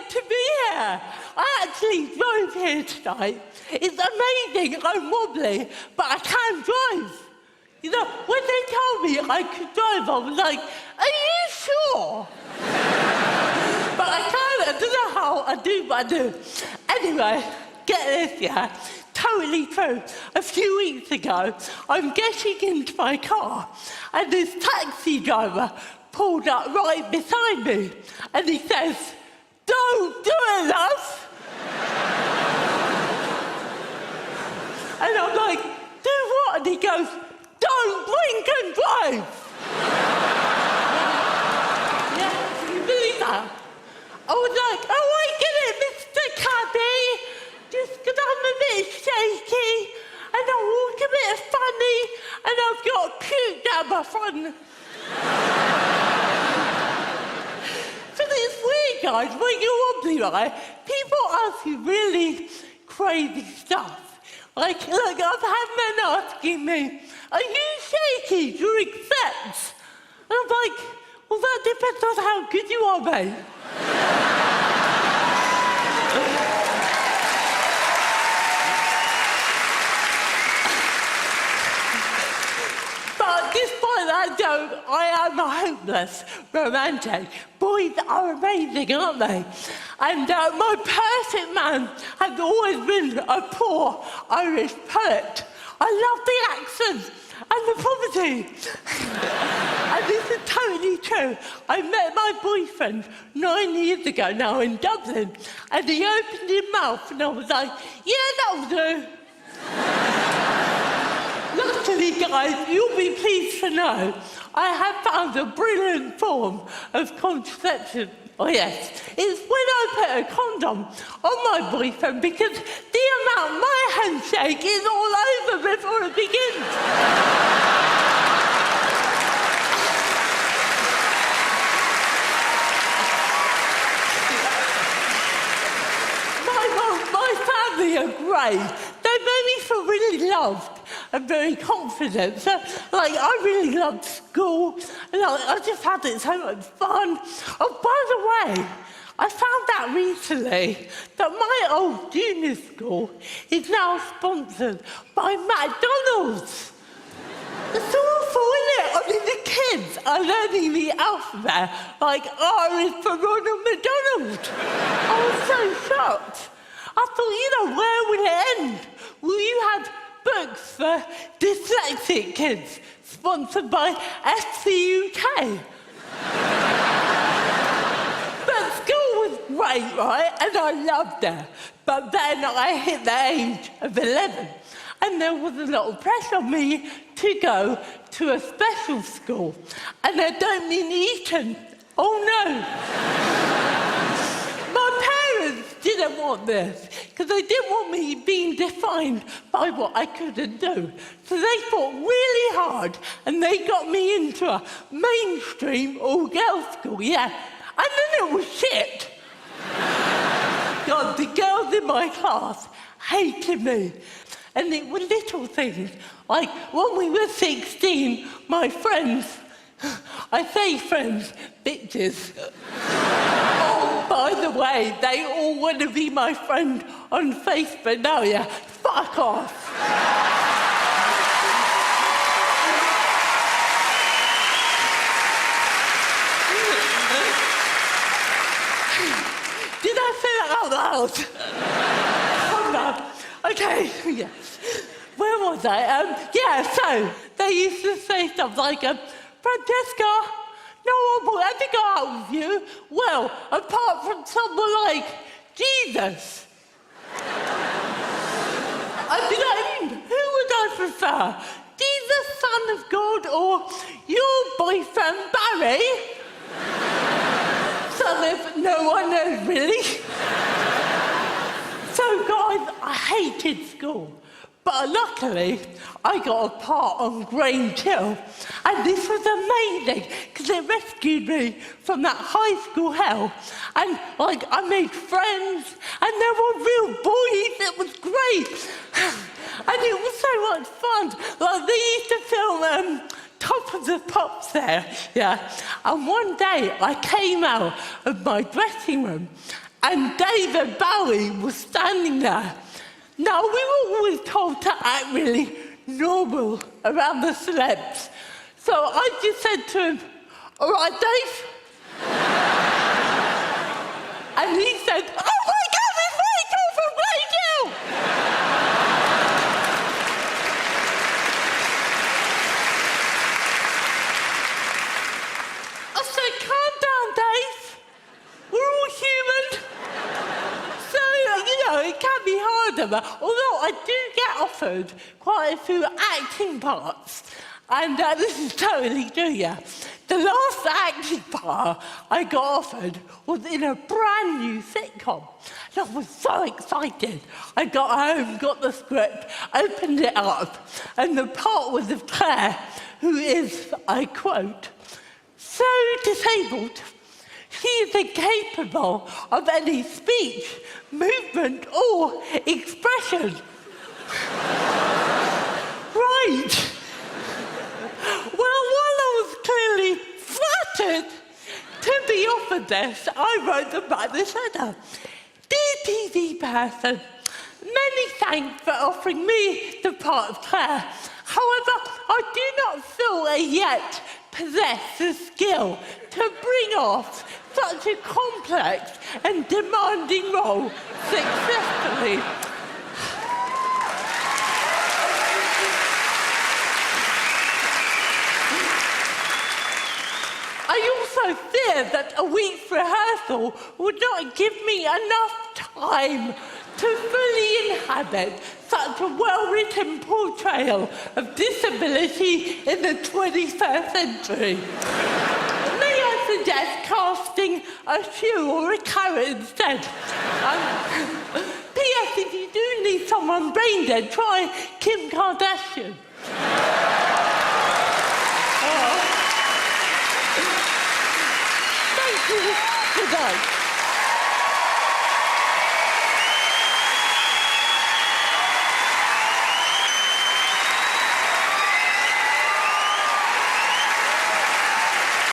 great to be here. I actually drove here tonight. It's amazing, I'm wobbly, but I can drive. You know, when they told me I could drive, I was like, are you sure? But I can't, I don't know how I do, but I do. Anyway, get this, yeah, totally true. A few weeks ago, I'm getting into my car, and this taxi driver pulled up right beside me, and he says, don't do it, love. And I'm like, do what? And he goes, don't drink and drive. Yeah, can you believe that? I was like, oh, I get it, Mr. Caddy. Just because I'm a bit shaky, and I walk a bit funny, and I've got puke down my front. So it's weird, guys, when you're wobbly, right? People ask you really crazy stuff. Like, look, I've had men asking me, are you shaky during sex? And I'm like, well, that depends on how good you are, mate. But despite that joke, I am a hopeless romantic. Boys are amazing, aren't they? And my perfect man has always been a poor Irish poet. I love the accent and the poverty. And this is totally true. I met my boyfriend 9 years ago now in Dublin, and he opened his mouth and I was like, yeah, that'll do. Luckily, guys, you'll be pleased to know I have found a brilliant form of contraception. Oh yes, it's when I put a condom on my boyfriend because the amount my handshake is all over before it begins. My family are great. They made me feel really loved and very confident. So, like, I really loved school, and I just had it so much fun. Oh, by the way, I found out recently that my old junior school is now sponsored by McDonald's. It's awful, isn't it? I mean, the kids are learning the alphabet, like R is for Ronald McDonald. I was so shocked. I thought, you know, where will it end? Will you have books for dyslexic kids sponsored by SCUK? But school was great, right? And I loved it. But then I hit the age of 11, and there was a lot of pressure on me to go to a special school. And I don't mean Eton. Oh, no. Didn't want this, because they didn't want me being defined by what I couldn't do. So they fought really hard, and they got me into a mainstream all-girls school, yeah. And then it was shit. God, the girls in my class hated me. And it were little things, like when we were 16, my friends, I say friends, bitches. Oh, by the way, they all want to be my friend on Facebook now, yeah? Fuck off. Did I say that out loud? Oh, no. Okay, yes. Where was I? Yeah, so they used to say stuff like, Francesca, no one will ever go out with you, well, apart from someone like Jesus. I'd be like, who would I prefer? Jesus, Son of God, or your boyfriend, Barry? Son of no one knows, really. So, guys, I hated school. But luckily, I got a part on Grange Hill, and this was amazing, because it rescued me from that high school hell. And, like, I made friends, and they were real boys. It was great. And it was so much fun. Like, they used to film Top of the Pops there, yeah. And one day, I came out of my dressing room, and David Bowie was standing there. Now, we were always told to act really normal around the celebs. So I just said to him, "All right, Dave." And he said, "Oh my God, it's Rachel from Radio!" I said, "Calm down, Dave. We're all human." So, it can be harder, but although I do get offered quite a few acting parts, and this is totally true, yeah. The last acting part I got offered was in a brand new sitcom. And I was so excited. I got home, got the script, opened it up, and the part was of Claire, who is, I quote, "so disabled, she is incapable of any speech, movement, or expression." Right. Well, while I was clearly flattered to be offered this, I wrote them back this letter. "Dear TV person, many thanks for offering me the part of Claire. However, I do not feel I yet possess the skill to bring off such a complex and demanding role successfully." I also fear that a week's rehearsal would not give me enough time to fully inhabit such a well-written portrayal of disability in the 21st century. May I suggest casting a shoe or a carrot instead? P.S. If you do need someone brain dead, try Kim Kardashian. Thank you. Good night.